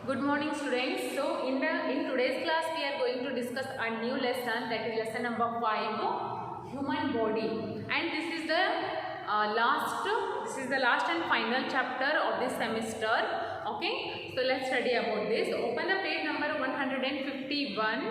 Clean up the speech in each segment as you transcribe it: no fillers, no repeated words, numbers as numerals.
Good morning students. So in today's class we are going to discuss a new lesson, that is lesson number 5, human body, and this is the last and final chapter of this semester. Okay, so let's study about this. Open the page number 151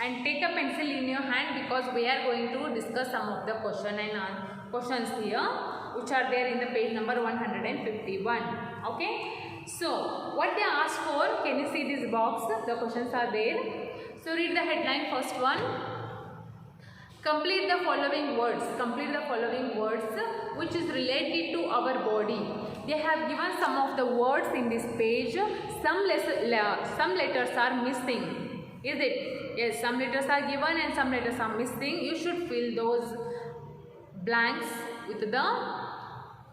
and take a pencil in your hand, because we are going to discuss some of the questions here which are there in the page number 151. Okay, so what they asked for, can you see this box? The questions are there. So read the headline, first one. Complete the following words. Complete the following words which is related to our body. They have given some of the words in this page. Some letters are missing. Is it? Yes, some letters are given and some letters are missing. You should fill those blanks with the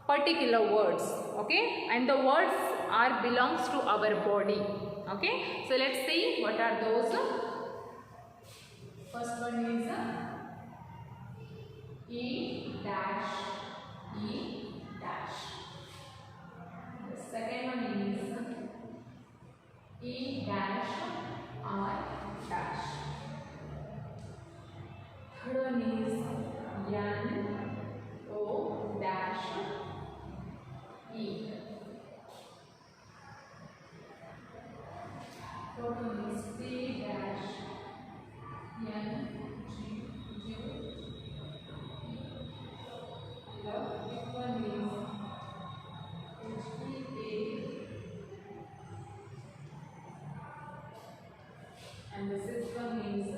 particular words. Okay, and the words are belongs to our body. Okay, so let's see what are those. First one is E dash E dash. The second one is E dash R dash. Third one is N O dash E. Fourth one is P dash N G U E. The fifth one is H P A, and the sixth one is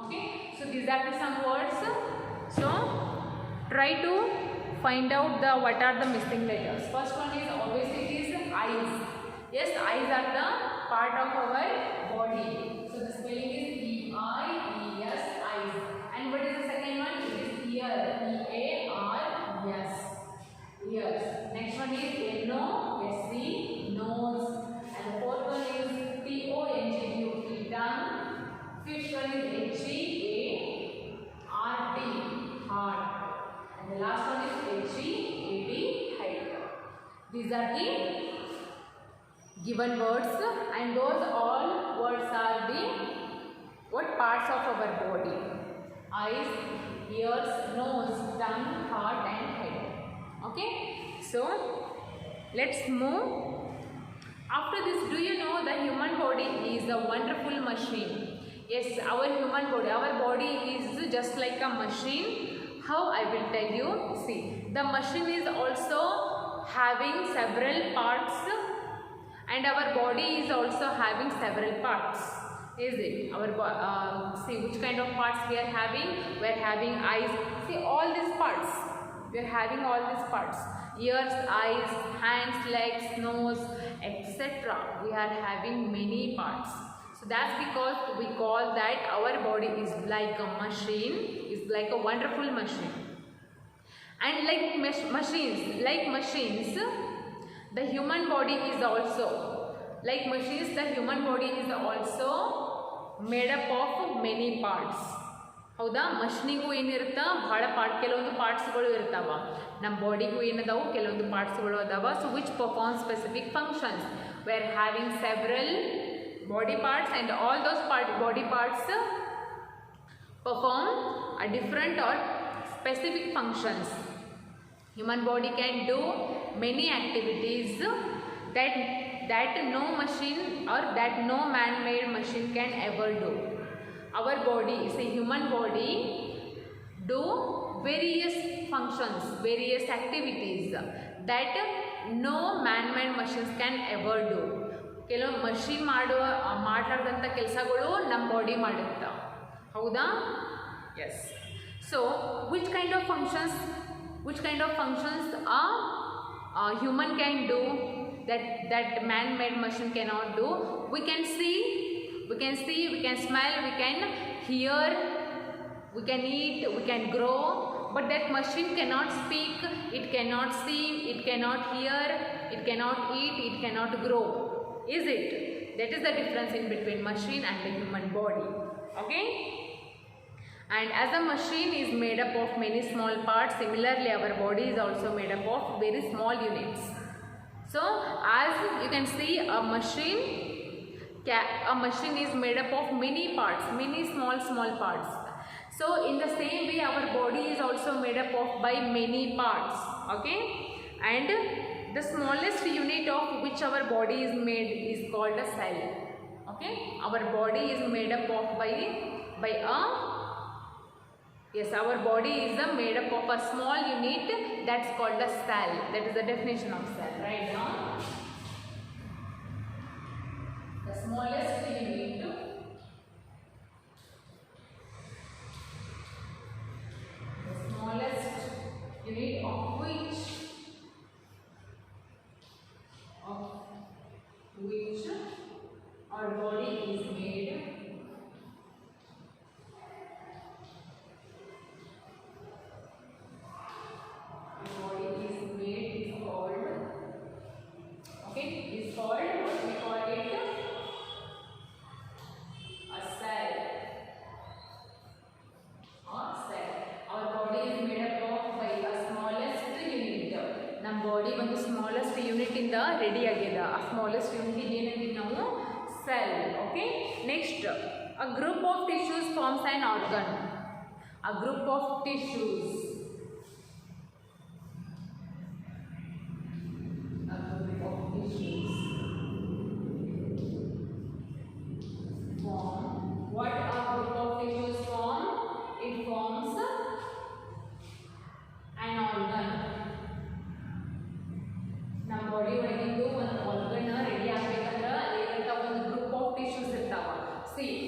okay. So these are the some words. So try to find out the what are the missing letters. First one is obviously it is eyes. Yes, eyes are the part of our body. So the spelling is E-I-E-S, eyes. And what is the second one? It is ear, E-A-R-S, ears. Next one is N-O-S-E, nose. And the fourth one is T-O-N-G-U-E, tongue. Fifth one is H-E-A-R-T, heart. And the last one is H-E-A-D, height. These are the given words, and those all words are the what parts of our body: eyes, ears, nose, tongue, heart and head. Okay, so let's move. After this, do you know the human body is a wonderful machine? Yes, our human body, our body is just like a machine. How? I will tell you. See, the machine is also having several parts, and our body is also having several parts. Is it? Our see which kind of parts we are having? We are having eyes. See all these parts. We are having all these parts: ears, eyes, hands, legs, nose, etc. We are having many parts. So that's because we call that our body is like a machine, is like a wonderful machine. And like machines, the human body is also like machines. The human body is also made up of many parts. ಹೌದಾ? ಮಷಿನಿಗೂ ಏನಿರುತ್ತಾ ಭಾಳ ಕೆಲವೊಂದು ಪಾರ್ಟ್ಸ್ಗಳು ಇರ್ತಾವ. ನಮ್ಮ ಬಾಡಿಗೂ ಏನದಾವು ಕೆಲವೊಂದು ಪಾರ್ಟ್ಸ್ಗಳು ಅದಾವ. So which perform specific functions. We are having several body parts, and all those body parts perform a different or specific functions. Human body can do many activities that no machine or that no man-made machine can ever do. Our body is a human body do various functions, various activities that no man-made machines can ever do. ಕೆಲವು machine ಮಾಡಲಾರ್ದಂಥ ಕೆಲಸಗಳು ನಮ್ಮ body ಮಾಡಿರ್ತಾವೆ. ಹೌದಾ? Yes. So which kind of functions a human can do that man-made machine cannot do? We can see, we can smell, we can hear, we can eat, we can grow, but that machine cannot speak, it cannot see, it cannot hear, it cannot eat, it cannot grow. Is it? That is the difference in between machine and the human body. Okay, And as a machine is made up of many small parts, similarly our body is also made up of very small units. So as you can see, a machine is made up of many parts, many small parts. So in the same way, our body is also made up of by many parts. Okay, and the smallest unit of which our body is made is called a cell. Okay, our body is made up of by a yes, our body is made up of a small unit that's called a cell. That is the definition of cell. Right now, the smallest unit of which our body is made. Is called what we call it, a cell. Our body is made up of by a smallest unit. Nam body ಒಂದು smallest unit ಇಂದ ready ಆಗಿದೆ. ಆ smallest unit ಏನಂತೀವಿ ನಾವು cell. Okay. Next, a group of tissues forms an organ. A group of tissues.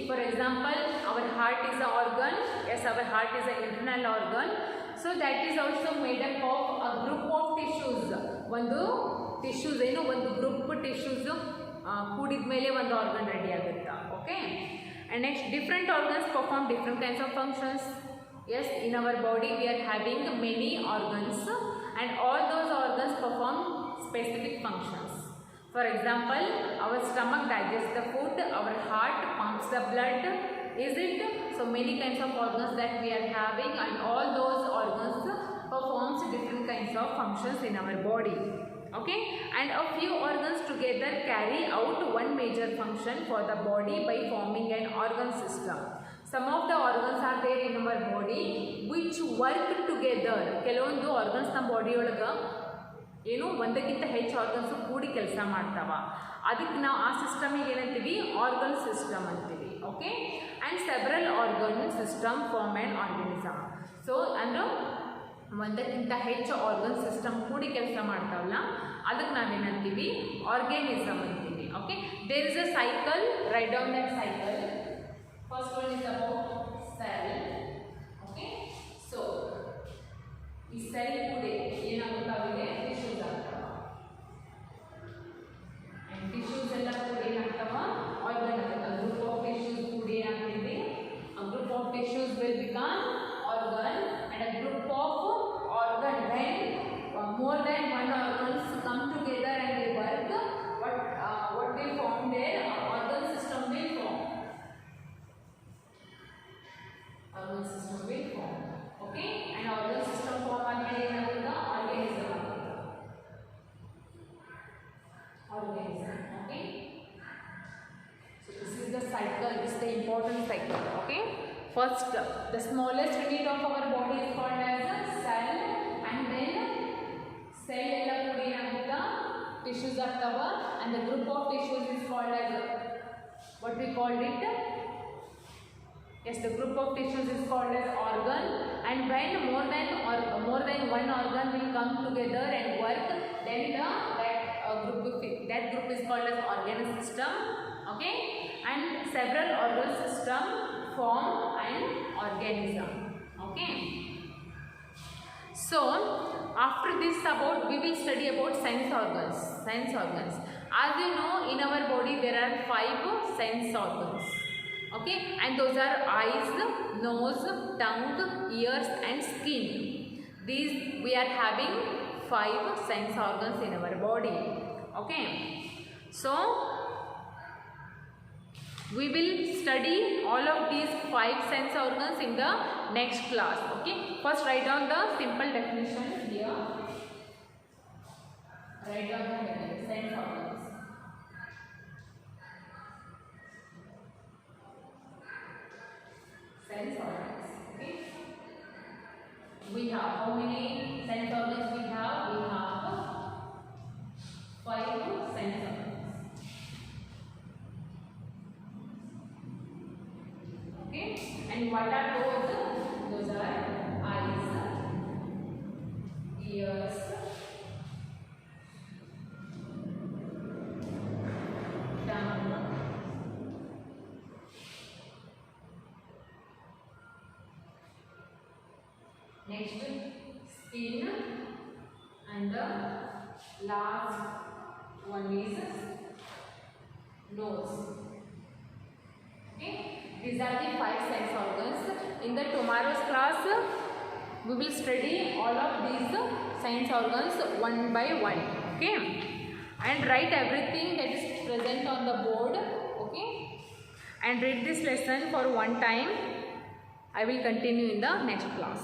For example, our heart is an organ. Yes, our heart is an internal organ. So that is also made up of a group of tissues. ಒಂದು tissues ಏನು ಒಂದು group tissues ಕೂಡಿದ ಮೇಲೆ ಒಂದು organ ready ಆಗುತ್ತಾ. Okay. And next, different organs perform different kinds of functions. Yes, in our body we are having many organs, and all those organs perform specific functions. For example, our stomach digests the food, our heart pumps the blood, is it? So many kinds of organs that we are having, and all those organs performs different kinds of functions in our body. Okay, and a few organs together carry out one major function for the body by forming an organ system. Some of the organs are there in our body which work together. ಕೆಲವೊಂದು organs ನಮ್ಮ body ಒಳಗೆ ಏನು ಒಂದಕ್ಕಿಂತ ಹೆಚ್ಚು organs ಕೂಡಿ ಕೆಲಸ ಮಾಡ್ತಾವ. ಅದಕ್ಕೆ ನಾವು ಆ ಸಿಸ್ಟಮಿಗೆ ಏನಂತೀವಿ, ಆರ್ಗನ್ ಸಿಸ್ಟಮ್ ಅಂತೀವಿ. Okay, and several organ system form and organism. So ಅಂದ್ರೆ ಒಂದಕ್ಕಿಂತ ಹೆಚ್ಚು ಆರ್ಗನ್ ಸಿಸ್ಟಮ್ ಕೂಡಿ ಕೆಲಸ ಮಾಡ್ತಾವಲ್ಲ, ಅದಕ್ಕೆ ನಾವೇನಂತೀವಿ, ಆರ್ಗ್ಯಾನಿಸಮ್ ಅಂತೀವಿ. Okay, there is a cycle, write down that cycle. First one is about cell. Okay, so ಈ ಸೆಲ್ ಕೂಡ ಏನಾಗುತ್ತಾವೆ, ಟಿಶ್ಯೂಸ್ ಆಗ್ತಾವ. ಆ್ಯಂಡ್ ಟಿಶ್ಯೂಸ್ ಎಲ್ಲ ಕೂಡ ಏನಾಗ್ತಾವ, ಆರ್ಗನ್ ಆಗುತ್ತೆ. ಗ್ರೂಪ್ ಆಫ್ ಟಿಶ್ಯೂಸ್ ಕೂಡ ಏನಾಗ್ತಿದೆ, a group of tissues will become organ, and a group of organ, when more than one organs come together and they work, what will form there, organ system will form. Organ system will form. Okay, and organ system form ಆದ್ಮೇಲೆ ಏನಾಗುತ್ತಾ, organism ಆಗುತ್ತೆ. Organism. Okay, so this is the cycle, this is the important cycle. Okay, first the smallest unit of our body is called as a cell, and then cell ಎಲ್ಲ ಕೂಡ ಏನಾಗುತ್ತಾ, tissues ಆಗ್ತಾವ, and the group of tissues is called as what we called it, yes, the group of tissues is called as organ, and when more than one organ will come together and work, then that group is called as organ system. Okay, and several organ system form an organism. Okay, so after this we will study about sense organs. As you know, in our body there are 5 sense organs. Okay, and those are eyes, nose, tongue, ears and skin. These we are having 5 sense organs in our body. Okay, so we will study all of these 5 sense organs in the next class. Okay, first write down the simple definition here. Write down the heading. Sense organs. Sense organs. Okay. We have how many sense organs we have? We have 5 sense organs. Okay. And what are those? Those are eyes, ears, tongue, next skin, and the last one is nose. Okay, these are the 5 sense organs. In the tomorrow's class, we will study all of these sense organs one by one. Okay, and write everything that is present on the board. Okay, and read this lesson for one time. I will continue in the next class.